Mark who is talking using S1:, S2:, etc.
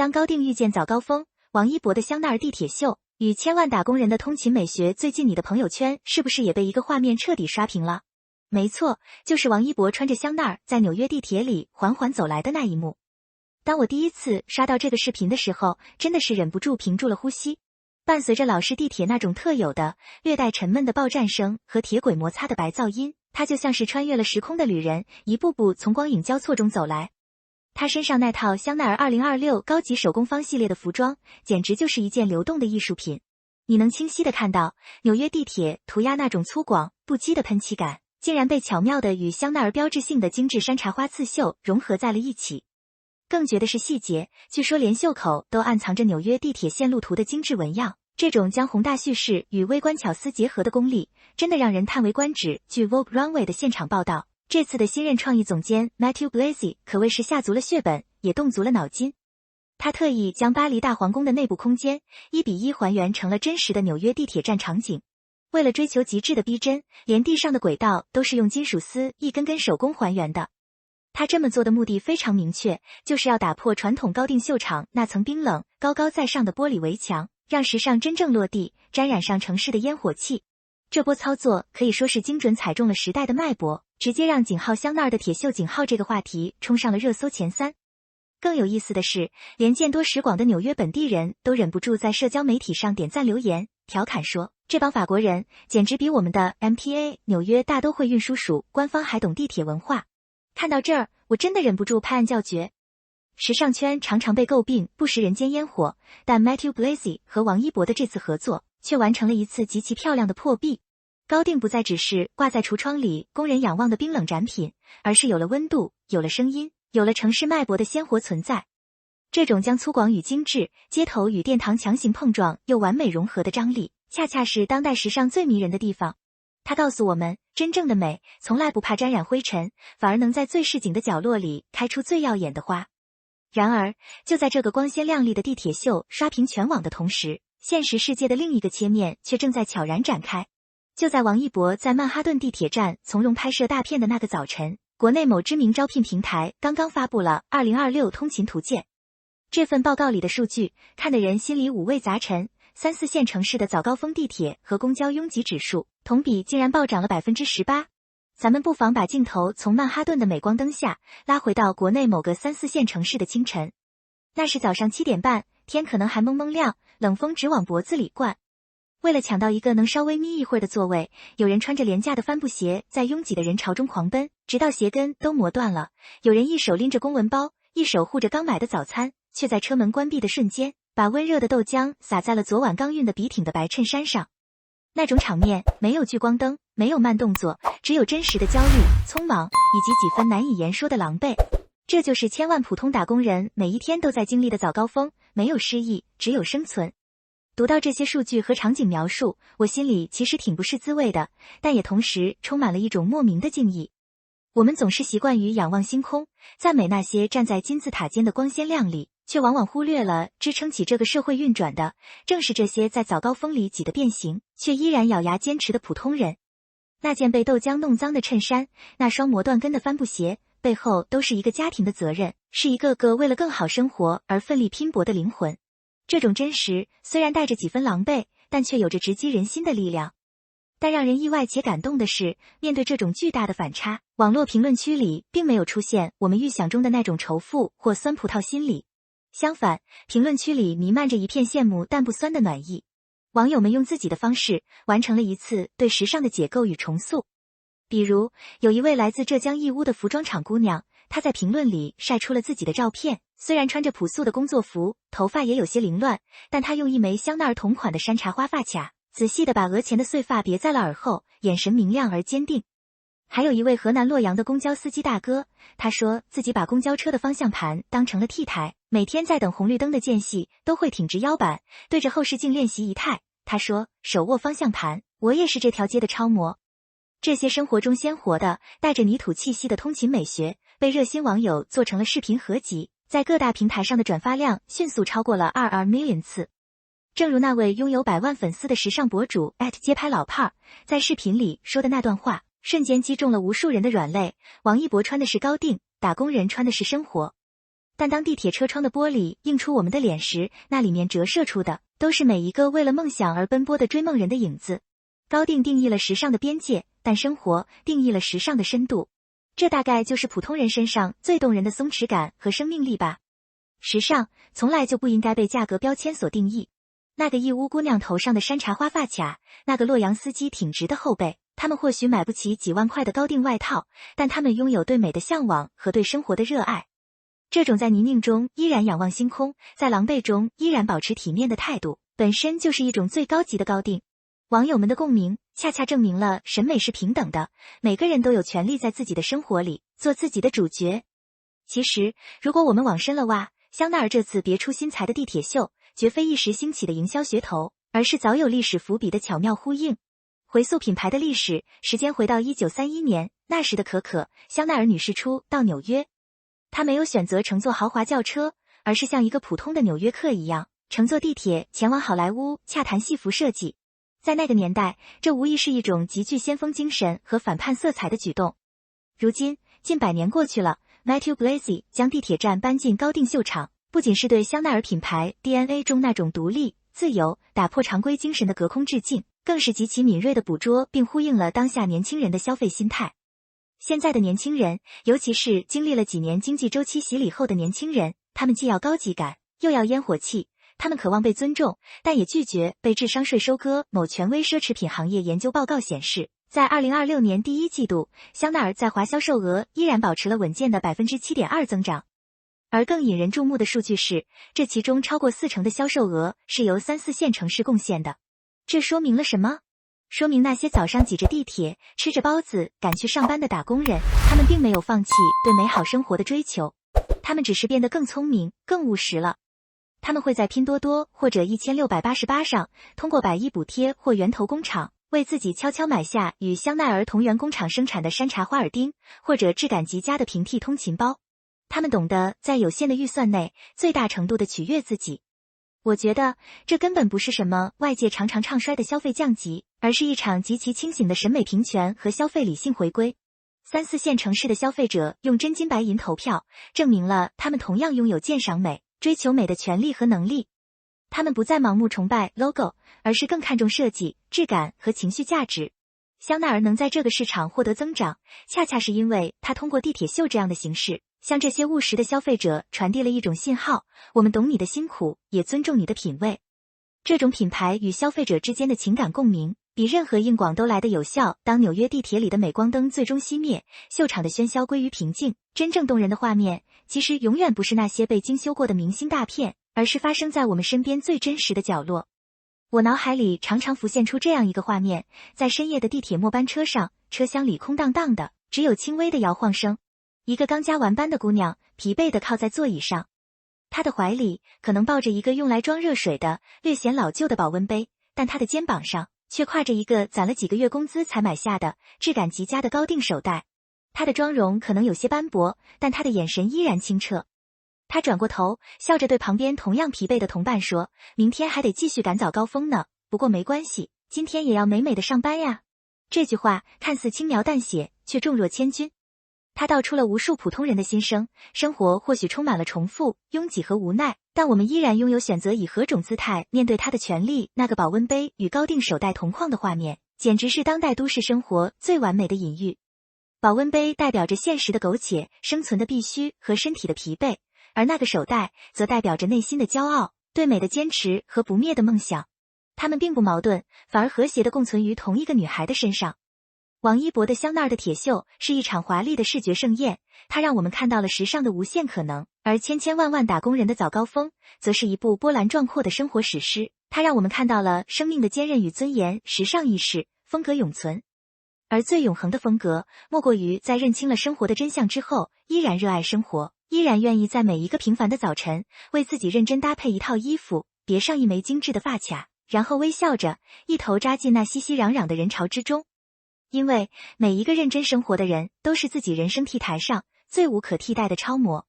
S1: 当高定遇见早高峰，王一博的香奈儿地铁秀，与千万打工人的通勤美学，最近你的朋友圈是不是也被一个画面彻底刷屏了？没错，就是王一博穿着香奈儿在纽约地铁里缓缓走来的那一幕。当我第一次刷到这个视频的时候，真的是忍不住屏住了呼吸。伴随着老式地铁那种特有的、略带沉闷的报站声和铁轨摩擦的白噪音，他就像是穿越了时空的旅人，一步步从光影交错中走来。他身上那套香奈儿2026高级手工坊系列的服装，简直就是一件流动的艺术品。你能清晰地看到纽约地铁涂鸦那种粗犷不羁的喷漆感，竟然被巧妙地与香奈儿标志性的精致山茶花刺绣融合在了一起。更绝的是细节，据说连袖口都暗藏着纽约地铁线路图的精致纹样。这种将宏大叙事与微观巧思结合的功力，真的让人叹为观止。据 Vogue Runway 的现场报道，这次的新任创意总监 Matthew Blasey 可谓是下足了血本，也动足了脑筋。他特意将巴黎大皇宫的内部空间1:1还原成了真实的纽约地铁站场景。为了追求极致的逼真，连地上的轨道都是用金属丝一根根手工还原的。他这么做的目的非常明确，就是要打破传统高定秀场那层冰冷、高高在上的玻璃围墙，让时尚真正落地，沾染上城市的烟火气。这波操作可以说是精准踩中了时代的脉搏，直接让井号香奈儿的铁锈井号这个话题冲上了热搜前3。更有意思的是，连见多识广的纽约本地人都忍不住在社交媒体上点赞留言，调侃说，这帮法国人简直比我们的 MTA 纽约大都会运输署官方还懂地铁文化。看到这儿，我真的忍不住拍案叫绝。时尚圈常常被诟病不食人间烟火，但 Matthew Blasey 和王一博的这次合作却完成了一次极其漂亮的破壁。高定不再只是挂在橱窗里供人仰望的冰冷展品，而是有了温度，有了声音，有了城市脉搏的鲜活存在。这种将粗犷与精致、街头与殿堂强行碰撞又完美融合的张力，恰恰是当代时尚最迷人的地方。它告诉我们，真正的美从来不怕沾染灰尘，反而能在最市井的角落里开出最耀眼的花。然而，就在这个光鲜亮丽的地铁秀刷屏全网的同时，现实世界的另一个切面却正在悄然展开。就在王一博在曼哈顿地铁站从容拍摄大片的那个早晨，国内某知名招聘平台刚刚发布了2026通勤图鉴。这份报告里的数据看得人心里五味杂陈，3、4线城市的早高峰地铁和公交拥挤指数同比竟然暴涨了 18%。咱们不妨把镜头从曼哈顿的镁光灯下拉回到国内某个3、4线城市的清晨。那是早上7点半，天可能还蒙蒙亮，冷风直往脖子里灌。为了抢到一个能稍微眯一会儿的座位，有人穿着廉价的帆布鞋在拥挤的人潮中狂奔，直到鞋跟都磨断了。有人一手拎着公文包，一手护着刚买的早餐，却在车门关闭的瞬间，把温热的豆浆洒在了昨晚刚熨的笔挺的白衬衫上。那种场面，没有聚光灯，没有慢动作，只有真实的焦虑、匆忙，以及几分难以言说的狼狈。这就是千万普通打工人每一天都在经历的早高峰，没有失意，只有生存。读到这些数据和场景描述，我心里其实挺不是滋味的，但也同时充满了一种莫名的敬意。我们总是习惯于仰望星空，赞美那些站在金字塔尖的光鲜亮丽，却往往忽略了支撑起这个社会运转的，正是这些在早高峰里挤得变形，却依然咬牙坚持的普通人。那件被豆浆弄脏的衬衫，那双磨断跟的帆布鞋，背后都是一个家庭的责任，是一个个为了更好生活而奋力拼搏的灵魂。这种真实虽然带着几分狼狈，但却有着直击人心的力量。但让人意外且感动的是，面对这种巨大的反差，网络评论区里并没有出现我们预想中的那种仇富或酸葡萄心理。相反，评论区里弥漫着一片羡慕但不酸的暖意。网友们用自己的方式完成了一次对时尚的解构与重塑。比如，有一位来自浙江义乌的服装厂姑娘，她在评论里晒出了自己的照片，虽然穿着朴素的工作服，头发也有些凌乱，但她用一枚香奈儿同款的山茶花发卡，仔细地把额前的碎发别在了耳后，眼神明亮而坚定。还有一位河南洛阳的公交司机大哥，他说自己把公交车的方向盘当成了 T 台，每天在等红绿灯的间隙都会挺直腰板，对着后视镜练习仪态。他说，手握方向盘，我也是这条街的超模。这些生活中鲜活的、带着泥土气息的通勤美学，被热心网友做成了视频合集，在各大平台上的转发量迅速超过了22 million 次。正如那位拥有100万粉丝的时尚博主街拍老炮儿在视频里说的那段话，瞬间击中了无数人的软肋。王一博穿的是高定，打工人穿的是生活。但当地铁车窗的玻璃映出我们的脸时，那里面折射出的都是每一个为了梦想而奔波的追梦人的影子。高定定义了时尚的边界，但生活定义了时尚的深度。这大概就是普通人身上最动人的松弛感和生命力吧。时尚从来就不应该被价格标签所定义。那个义乌姑娘头上的山茶花发卡，那个洛阳司机挺直的后背，他们或许买不起几万块的高定外套，但他们拥有对美的向往和对生活的热爱。这种在泥泞中依然仰望星空，在狼狈中依然保持体面的态度，本身就是一种最高级的高定。网友们的共鸣恰恰证明了审美是平等的，每个人都有权利在自己的生活里做自己的主角。其实，如果我们往深了挖，香奈儿这次别出心裁的地铁秀，绝非一时兴起的营销噱头，而是早有历史伏笔的巧妙呼应。回溯品牌的历史，时间回到1931年，那时的可可香奈儿女士初到纽约。她没有选择乘坐豪华轿车，而是像一个普通的纽约客一样，乘坐地铁前往好莱坞洽谈戏服设计。在那个年代，这无疑是一种极具先锋精神和反叛色彩的举动。如今，近100年过去了， Matthew Blazy 将地铁站搬进高定秀场，不仅是对香奈儿品牌 DNA 中那种独立、自由、打破常规精神的隔空致敬，更是极其敏锐地捕捉并呼应了当下年轻人的消费心态。现在的年轻人，尤其是经历了几年经济周期洗礼后的年轻人，他们既要高级感，又要烟火气。他们渴望被尊重，但也拒绝被智商税收割。某权威奢侈品行业研究报告显示，在2026年第一季度，香奈儿在华销售额依然保持了稳健的 7.2% 增长。而更引人注目的数据是，这其中超过40%的销售额是由3、4线城市贡献的。这说明了什么？说明那些早上挤着地铁，吃着包子赶去上班的打工人，他们并没有放弃对美好生活的追求，他们只是变得更聪明、更务实了。他们会在拼多多或者1688上，通过100亿补贴或源头工厂，为自己悄悄买下与香奈儿同源工厂生产的山茶花耳钉，或者质感极佳的平替通勤包。他们懂得在有限的预算内，最大程度的取悦自己。我觉得这根本不是什么外界常常唱衰的消费降级，而是一场极其清醒的审美平权和消费理性回归。3、4线城市的消费者用真金白银投票，证明了他们同样拥有鉴赏美、追求美的权利和能力。他们不再盲目崇拜 logo， 而是更看重设计、质感和情绪价值。香奈儿能在这个市场获得增长，恰恰是因为它通过地铁秀这样的形式，向这些务实的消费者传递了一种信号：我们懂你的辛苦，也尊重你的品味。这种品牌与消费者之间的情感共鸣，比任何硬广都来得有效。当纽约地铁里的镁光灯最终熄灭，秀场的喧嚣归于平静，真正动人的画面，其实永远不是那些被精修过的明星大片，而是发生在我们身边最真实的角落。我脑海里常常浮现出这样一个画面，在深夜的地铁末班车上，车厢里空荡荡的，只有轻微的摇晃声。一个刚加完班的姑娘疲惫地靠在座椅上，她的怀里可能抱着一个用来装热水的略显老旧的保温杯，但她的肩膀上却挎着一个攒了几个月工资才买下的质感极佳的高定手袋。她的妆容可能有些斑驳，但她的眼神依然清澈。她转过头，笑着对旁边同样疲惫的同伴说：“明天还得继续赶早高峰呢，不过没关系，今天也要美美的上班呀。”这句话看似轻描淡写，却重若千钧。它道出了无数普通人的心声。生活或许充满了重复、拥挤和无奈，但我们依然拥有选择以何种姿态面对它的权利。那个保温杯与高定手袋同框的画面，简直是当代都市生活最完美的隐喻。保温杯代表着现实的苟且、生存的必须和身体的疲惫，而那个手袋则代表着内心的骄傲、对美的坚持和不灭的梦想。它们并不矛盾，反而和谐地共存于同一个女孩的身上。王一博的香奈儿的铁秀是一场华丽的视觉盛宴，它让我们看到了时尚的无限可能，而千千万万打工人的早高峰则是一部波澜壮阔的生活史诗，它让我们看到了生命的坚韧与尊严，时尚意识，风格永存。而最永恒的风格，莫过于在认清了生活的真相之后，依然热爱生活，依然愿意在每一个平凡的早晨，为自己认真搭配一套衣服，别上一枚精致的发卡，然后微笑着，一头扎进那熙熙攘攘的人潮之中。因为每一个认真生活的人，都是自己人生 T 台上最无可替代的超模。